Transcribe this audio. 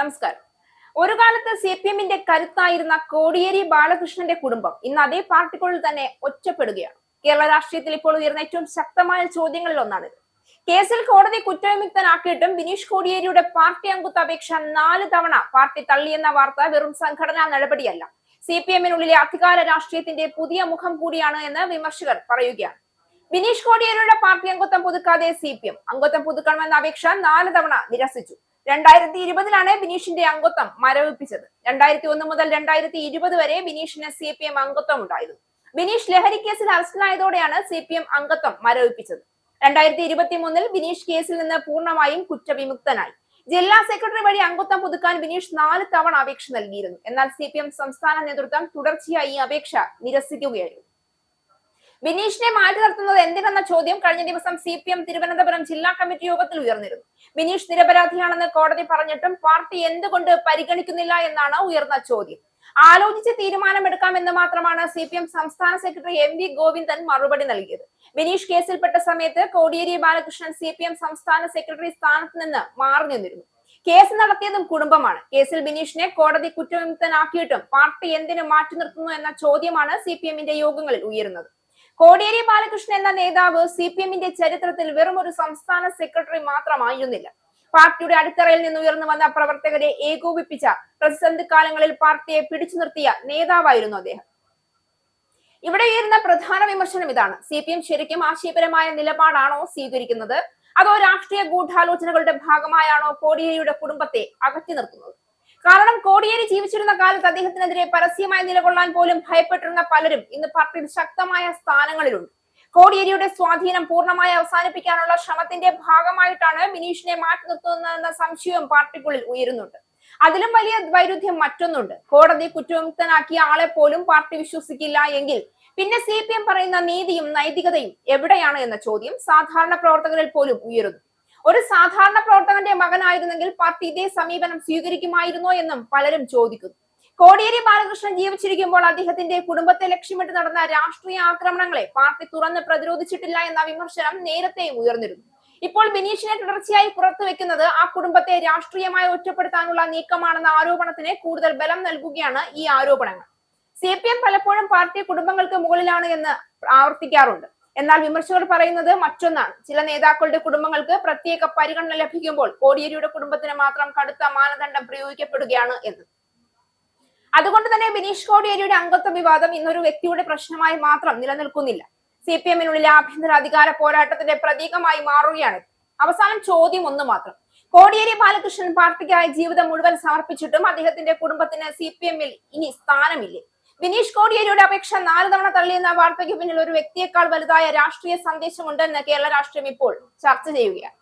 നമസ്കാരം. ഒരു കാലത്ത് CPM-ന്റെ കരുത്തായിരുന്ന കോടിയേരി ബാലകൃഷ്ണന്റെ കുടുംബം ഇന്ന് അതേ പാർട്ടിക്കുള്ളിൽ തന്നെ ഒറ്റപ്പെടുകയാണ്. കേരള രാഷ്ട്രീയത്തിൽ ഇപ്പോൾ ഉയർന്ന ഏറ്റവും ശക്തമായ ചോദ്യങ്ങളിൽ ഒന്നാണിത്. കേസിൽ കോടതി കുറ്റവിമുക്തനാക്കിയിട്ടും ബിനീഷ് കോടിയേരിയുടെ പാർട്ടി അംഗത്വ അപേക്ഷ 4 തവണ പാർട്ടി തള്ളിയെന്ന വാർത്ത വെറും സംഘടനാ നടപടിയല്ല, CPM-നുള്ളിലെ അധികാര രാഷ്ട്രീയത്തിന്റെ പുതിയ മുഖം കൂടിയാണ് എന്ന് വിമർശകർ പറയുകയാണ്. ബിനീഷ് കോടിയേരിയുടെ പാർട്ടി അംഗത്വം പുതുക്കാതെ CPM അംഗത്വം പുതുക്കണമെന്ന അപേക്ഷ 4 തവണ നിരസിച്ചു. 2020-ലാണ് ബിനീഷിന്റെ അംഗത്വം മരവിപ്പിച്ചത്. 2001 മുതൽ 2020 വരെ ബിനീഷിന് CPM അംഗത്വം ഉണ്ടായിരുന്നു. ബിനീഷ് ലഹരി കേസിൽ അറസ്റ്റിലായതോടെയാണ് CPM അംഗത്വം മരവിപ്പിച്ചത്. 2023-ൽ ബിനീഷ് കേസിൽ നിന്ന് പൂർണ്ണമായും കുറ്റവിമുക്തനായി. ജില്ലാ സെക്രട്ടറി വഴി അംഗത്വം പുതുക്കാൻ ബിനീഷ് 4 തവണ അപേക്ഷ നൽകിയിരുന്നു. എന്നാൽ CPM സംസ്ഥാന നേതൃത്വം തുടർച്ചയായി ഈ അപേക്ഷ നിരസിക്കുകയായിരുന്നു. ബിനീഷിനെ മാറ്റി നിർത്തുന്നത് എന്തിനെന്ന ചോദ്യം കഴിഞ്ഞ ദിവസം CPM തിരുവനന്തപുരം ജില്ലാ കമ്മിറ്റി യോഗത്തിൽ ഉയർന്നിരുന്നു. ബിനീഷ് നിരപരാധിയാണെന്ന് കോടതി പറഞ്ഞിട്ടും പാർട്ടി എന്തുകൊണ്ട് പരിഗണിക്കുന്നില്ല എന്നാണ് ഉയർന്ന ചോദ്യം. ആലോചിച്ച് തീരുമാനമെടുക്കാമെന്ന് മാത്രമാണ് CPM സംസ്ഥാന സെക്രട്ടറി MV ഗോവിന്ദൻ മറുപടി നൽകിയത്. ബിനീഷ് കേസിൽപ്പെട്ട സമയത്ത് കോടിയേരി ബാലകൃഷ്ണൻ CPM സംസ്ഥാന സെക്രട്ടറി സ്ഥാനത്ത് നിന്ന് മാറി നിന്നിരുന്നു. കേസ് നടത്തിയതും കുടുംബമാണ്. കേസിൽ ബിനീഷിനെ കോടതി കുറ്റവിമുക്തനാക്കിയിട്ടും പാർട്ടി എന്തിനു മാറ്റി നിർത്തുന്നു എന്ന ചോദ്യമാണ് CPM-ന്റെ യോഗങ്ങളിൽ ഉയരുന്നത്. കോടിയേരി ബാലകൃഷ്ണൻ എന്ന നേതാവ് CPM-ന്റെ ചരിത്രത്തിൽ വെറും ഒരു സംസ്ഥാന സെക്രട്ടറി മാത്രമായിരുന്നില്ല. പാർട്ടിയുടെ അടിത്തറയിൽ നിന്ന് ഉയർന്നു വന്ന പ്രവർത്തകരെ ഏകോപിപ്പിച്ച, പ്രതിസന്ധി കാലങ്ങളിൽ പാർട്ടിയെ പിടിച്ചു നിർത്തിയ നേതാവായിരുന്നു അദ്ദേഹം. ഇവിടെ ഉയരുന്ന പ്രധാന വിമർശനം ഇതാണ്: CPM ശരിക്കും ആശയപരമായ നിലപാടാണോ സ്വീകരിക്കുന്നത്, അതോ രാഷ്ട്രീയ ഗൂഢാലോചനകളുടെ ഭാഗമായാണോ കോടിയേരിയുടെ കുടുംബത്തെ അകറ്റി നിർത്തുന്നത്? കാരണം കോടിയേരി ജീവിച്ചിരുന്ന കാലത്ത് അദ്ദേഹത്തിനെതിരെ പരസ്യമായി നിലകൊള്ളാൻ പോലും ഭയപ്പെട്ടിരുന്ന പലരും ഇന്ന് പാർട്ടിയിൽ ശക്തമായ സ്ഥാനങ്ങളിലുണ്ട്. കോടിയേരിയുടെ സ്വാധീനം പൂർണ്ണമായി അവസാനിപ്പിക്കാനുള്ള ശ്രമത്തിന്റെ ഭാഗമായിട്ടാണ് ബിനീഷിനെ മാറ്റി നിർത്തുന്നതെന്ന സംശയവും പാർട്ടിക്കുള്ളിൽ ഉയരുന്നുണ്ട്. അതിലും വലിയ വൈരുദ്ധ്യം മറ്റൊന്നുണ്ട്. കോടതി കുറ്റവിമുക്തനാക്കിയ ആളെ പോലും പാർട്ടി വിശ്വസിക്കില്ല എങ്കിൽ പിന്നെ CPM പറയുന്ന നീതിയും നൈതികതയും എവിടെയാണ് എന്ന ചോദ്യം സാധാരണ പ്രവർത്തകരിൽ പോലും ഉയരുന്നു. ഒരു സാധാരണ പ്രവർത്തകന്റെ മകനായിരുന്നെങ്കിൽ പാർട്ടി ഇതേ സമീപനം സ്വീകരിക്കുമായിരുന്നോ എന്നും പലരും ചോദിക്കുന്നു. കോടിയേരി ബാലകൃഷ്ണൻ ജീവിച്ചിരിക്കുമ്പോൾ അദ്ദേഹത്തിന്റെ കുടുംബത്തെ ലക്ഷ്യമിട്ട് നടന്ന രാഷ്ട്രീയ ആക്രമണങ്ങളെ പാർട്ടി തുറന്ന് പ്രതിരോധിച്ചിട്ടില്ല എന്ന വിമർശനം നേരത്തെയും ഉയർന്നിരുന്നു. ഇപ്പോൾ ബിനീഷിനെ തുടർച്ചയായി പുറത്തുവെക്കുന്നത് ആ കുടുംബത്തെ രാഷ്ട്രീയമായി ഒറ്റപ്പെടുത്താനുള്ള നീക്കമാണെന്ന ആരോപണത്തിന് കൂടുതൽ ബലം നൽകുകയാണ് ഈ ആരോപണങ്ങൾ. CPM പലപ്പോഴും പാർട്ടി കുടുംബങ്ങൾക്ക് മുകളിലാണ് എന്ന് ആവർത്തിക്കാറുണ്ട്. എന്നാൽ വിമർശകർ പറയുന്നത് മറ്റൊന്നാണ്. ചില നേതാക്കളുടെ കുടുംബങ്ങൾക്ക് പ്രത്യേക പരിഗണന ലഭിക്കുമ്പോൾ കോടിയേരിയുടെ കുടുംബത്തിന് മാത്രം കടുത്ത മാനദണ്ഡം പ്രയോഗിക്കപ്പെടുകയാണ് എന്ന്. അതുകൊണ്ട് തന്നെ ബിനീഷ് കോടിയേരിയുടെ അംഗത്വ വിവാദം ഇന്നൊരു വ്യക്തിയുടെ പ്രശ്നമായി മാത്രം നിലനിൽക്കുന്നില്ല. CPM-നുള്ളിലെ ആഭ്യന്തര അധികാര പോരാട്ടത്തിന്റെ പ്രതീകമായി മാറുകയാണ്. അവസാനം ചോദ്യം ഒന്ന് മാത്രം: കോടിയേരി ബാലകൃഷ്ണൻ പാർട്ടിക്കായി ജീവിതം മുഴുവൻ സമർപ്പിച്ചിട്ടും അദ്ദേഹത്തിന്റെ കുടുംബത്തിന് CPM-ൽ ഇനി സ്ഥാനമില്ലേ? ബിനീഷ് കോടിയേരിയുടെ അപേക്ഷ 4 തവണ തള്ളിയെന്ന വാർത്തയ്ക്ക് പിന്നിൽ ഒരു വ്യക്തിയേക്കാൾ വലുതായ രാഷ്ട്രീയ സന്ദേശമുണ്ടെന്ന് കേരള രാഷ്ട്രീയം ഇപ്പോൾ ചർച്ച ചെയ്യുകയാണ്.